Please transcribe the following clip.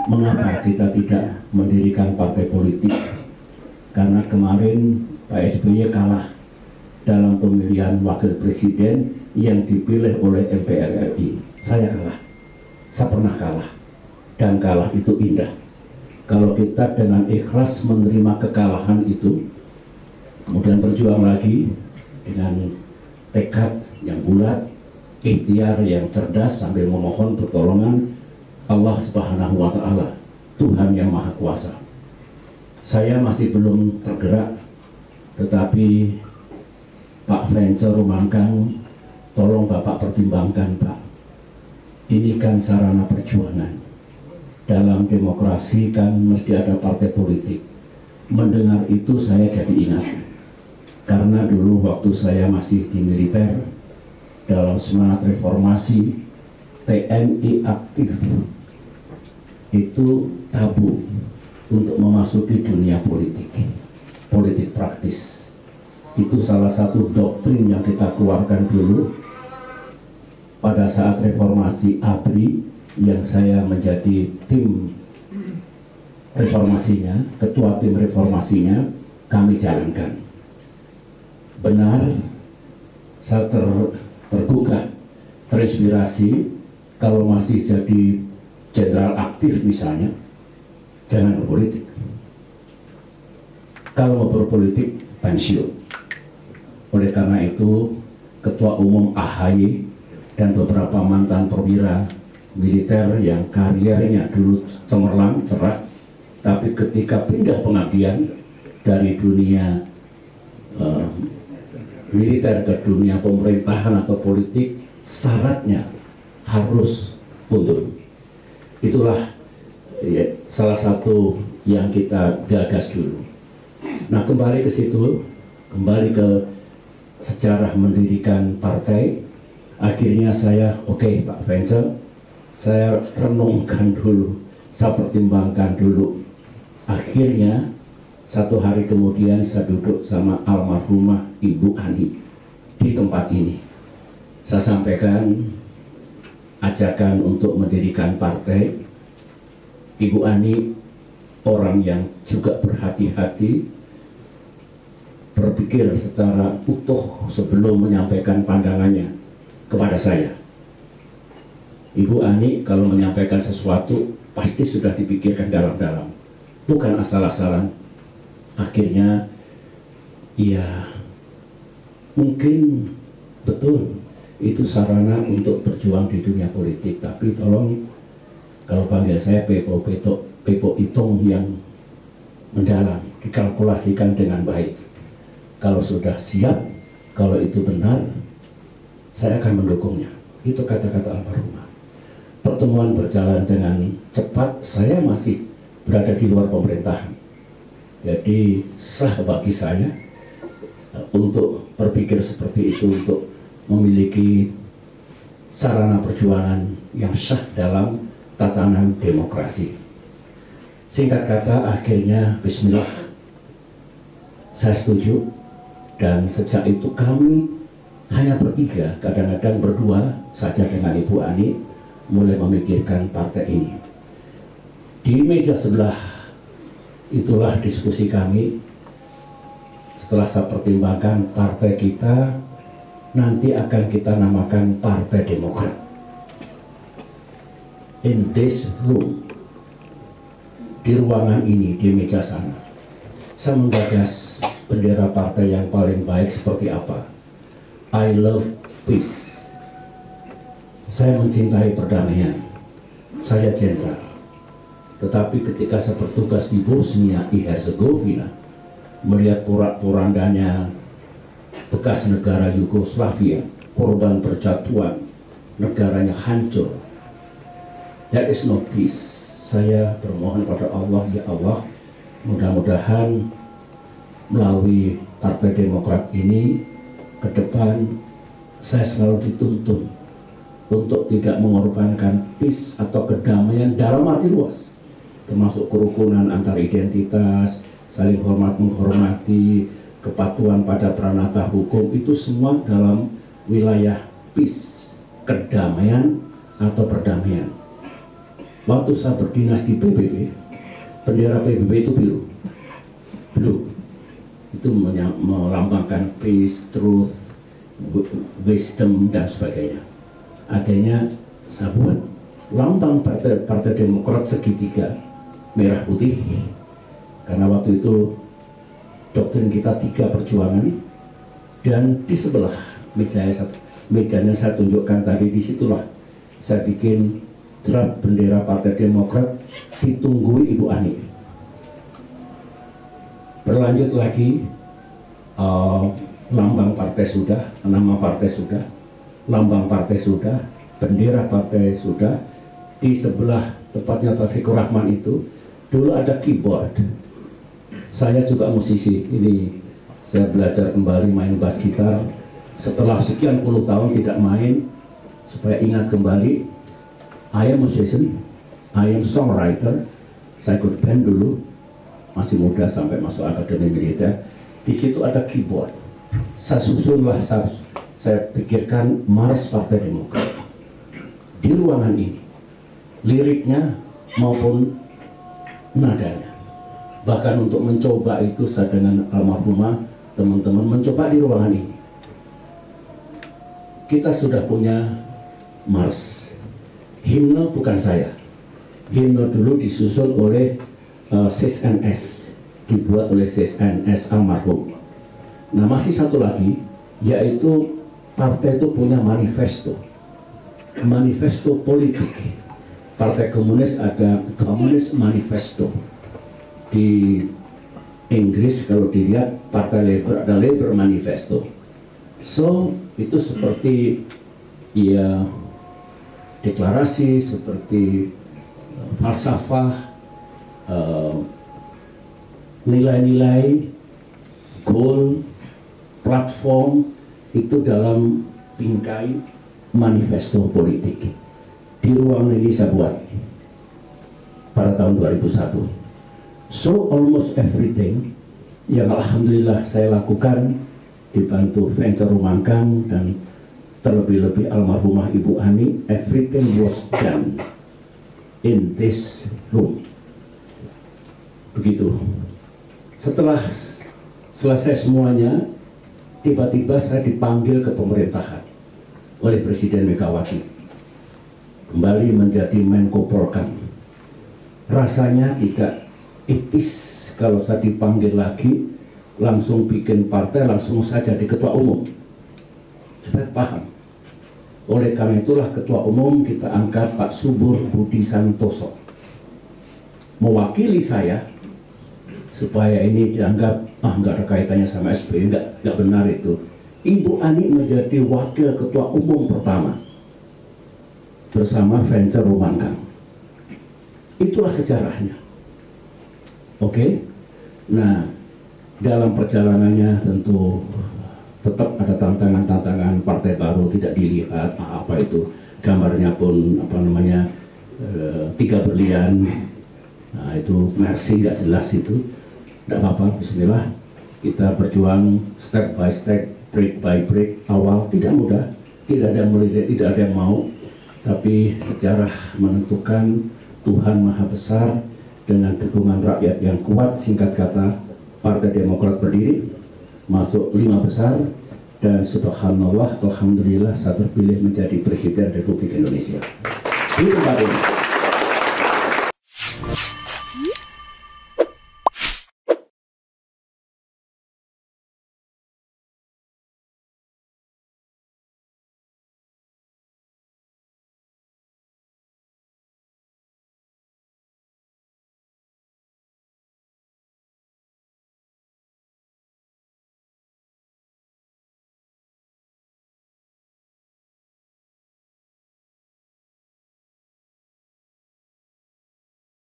mengapa kita tidak mendirikan partai politik? Karena kemarin Pak SBY kalah dalam pemilihan wakil presiden yang dipilih oleh MPR RI. Saya kalah, saya pernah kalah, dan kalah itu indah. Kalau kita dengan ikhlas menerima kekalahan itu, kemudian berjuang lagi dengan tekad yang bulat, ikhtiar yang cerdas sambil memohon pertolongan Allah Subhanahu wa Ta'ala, Tuhan yang Maha Kuasa. Saya masih belum tergerak, tetapi Pak Vencer Rumangkang, tolong Bapak pertimbangkan, Pak. Ini kan sarana perjuangan. Dalam demokrasi kan mesti ada partai politik. Mendengar itu saya jadi ingat. Karena dulu waktu saya masih di militer, dalam semangat reformasi, TNI aktif itu tabu untuk memasuki dunia politik, politik praktis. Itu salah satu doktrin yang kita keluarkan dulu pada saat reformasi ABRI, yang saya menjadi tim reformasinya, ketua tim reformasinya, kami jalankan. Benar, saya tergugah, terinspirasi. Kalau masih jadi jenderal aktif misalnya, jangan berpolitik. Kalau mau berpolitik, pensiun. Oleh karena itu, Ketua Umum AHY dan beberapa mantan perwira militer yang karirnya dulu cemerlang, cerah, tapi ketika pindah pengabdian dari dunia militer ke dunia pemerintahan atau politik, syaratnya harus mundur. Itulah ya, salah satu yang kita gagas dulu. Nah, kembali ke situ, kembali ke sejarah mendirikan partai. Akhirnya saya, oke, Pak Vencer, saya renungkan dulu, saya pertimbangkan dulu. Akhirnya satu hari kemudian saya duduk sama almarhumah Ibu Ani di tempat ini. Saya sampaikan ajakan untuk mendirikan partai. Ibu Ani orang yang juga berhati-hati, berpikir secara utuh sebelum menyampaikan pandangannya kepada saya. Ibu Ani kalau menyampaikan sesuatu pasti sudah dipikirkan dalam-dalam, bukan asal-asalan. Akhirnya, ya mungkin betul itu sarana untuk berjuang di dunia politik, tapi tolong kalau panggil saya Pepo Itong yang mendalam, dikalkulasikan dengan baik. Kalau sudah siap, kalau itu benar, saya akan mendukungnya. Itu kata-kata almarhumah. Pertemuan berjalan dengan cepat, saya masih berada di luar pemerintahan. Jadi sah bagi saya untuk berpikir seperti itu, untuk memiliki sarana perjuangan yang sah dalam tatanan demokrasi. Singkat kata, akhirnya bismillah, saya setuju. Dan sejak itu kami hanya bertiga, kadang-kadang berdua saja dengan Ibu Ani, mulai memikirkan partai ini. Di meja sebelah itulah diskusi kami. Setelah saya pertimbangkan, partai kita nanti akan kita namakan Partai Demokrat. In this room, di ruangan ini, di meja sana, saya menggagas bendera partai yang paling baik seperti apa. I love peace. Saya mencintai perdamaian. Saya jenderal. Tetapi ketika saya bertugas di Bosnia Herzegovina, melihat porak-porandanya bekas negara Yugoslavia, korban percatuan, negaranya hancur, there is no peace. Saya bermohon pada Allah, ya Allah, mudah-mudahan melalui Partai Demokrat ini ke depan saya selalu dituntun untuk tidak mengorbankan peace atau kedamaian dalam arti luas, termasuk kerukunan antar identitas, saling hormat menghormati, kepatuhan pada pranata hukum, itu semua dalam wilayah peace, kedamaian atau perdamaian. waktu saya berdinas di PBB, bendera PBB itu biru, blue. Itu melambangkan peace, truth, wisdom, dan sebagainya. Akhirnya saya buat lambang Partai Demokrat segitiga merah putih, karena waktu itu doktrin kita 3 perjuangan. Dan di sebelah mejanya saya tunjukkan tadi, disitulah saya bikin draft bendera Partai Demokrat, ditunggu Ibu Ani. Berlanjut lagi, lambang partai sudah, nama partai sudah, lambang partai sudah, bendera partai sudah. Di sebelah tempatnya Taufikur Rahman itu dulu ada keyboard. Saya juga musisi, ini saya belajar kembali main bass gitar setelah sekian puluh tahun tidak main, supaya ingat kembali. I am musician, I am songwriter. Saya ikut band dulu, masih muda sampai masuk akademi militer. Di situ ada keyboard. Saya susunlah, saya pikirkan Mars Partai Demokrat di ruangan ini, liriknya maupun nadanya. Bahkan untuk mencoba itu saya dengan almarhumah teman-teman mencoba di ruangan ini. Kita sudah punya Mars. Himne bukan saya. Himne dulu disusun oleh CSNS, dibuat oleh CSNS almarhum. Nah, masih satu lagi, yaitu partai itu punya manifesto, manifesto politik. Partai Komunis ada Communist Manifesto. Di Inggris kalau dilihat Partai Labour ada Labour Manifesto. So itu seperti ya deklarasi, seperti falsafah, nilai-nilai, goal, platform itu dalam bingkai manifesto politik. Di ruang ini saya buat pada tahun 2001. So almost everything yang alhamdulillah saya lakukan dibantu Venture Rumangkang dan terlebih-lebih almarhumah Ibu Ani, everything was done in this room. Begitu. Setelah selesai semuanya, tiba-tiba saya dipanggil ke pemerintahan oleh Presiden Megawati, kembali menjadi Menko Polkam. Rasanya tidak etis kalau saya dipanggil lagi, langsung bikin partai, langsung saja jadi ketua umum. Supaya paham. Oleh karena itulah ketua umum kita angkat Pak Subur Budi Santoso, mewakili saya, supaya ini dianggap nggak ada kaitannya sama SBY, nggak benar itu. Ibu Ani menjadi wakil ketua umum pertama bersama Venture Rumangkang. Itulah sejarahnya. Oke. Nah, dalam perjalanannya tentu tetap ada tantangan-tantangan. Partai baru tidak dilihat apa itu, gambarnya pun apa namanya 3 berlian. Nah, itu Mercy nggak jelas itu. Tidak apa-apa, bismillah. Kita berjuang step by step, break by break. Awal tidak mudah, tidak ada yang melihat, tidak ada yang mau. Tapi sejarah menentukan, Tuhan Maha Besar dengan dukungan rakyat yang kuat. Singkat kata, Partai Demokrat berdiri, masuk 5 besar, dan subhanallah, alhamdulillah saya terpilih menjadi Presiden Republik Indonesia. Di tempat ini.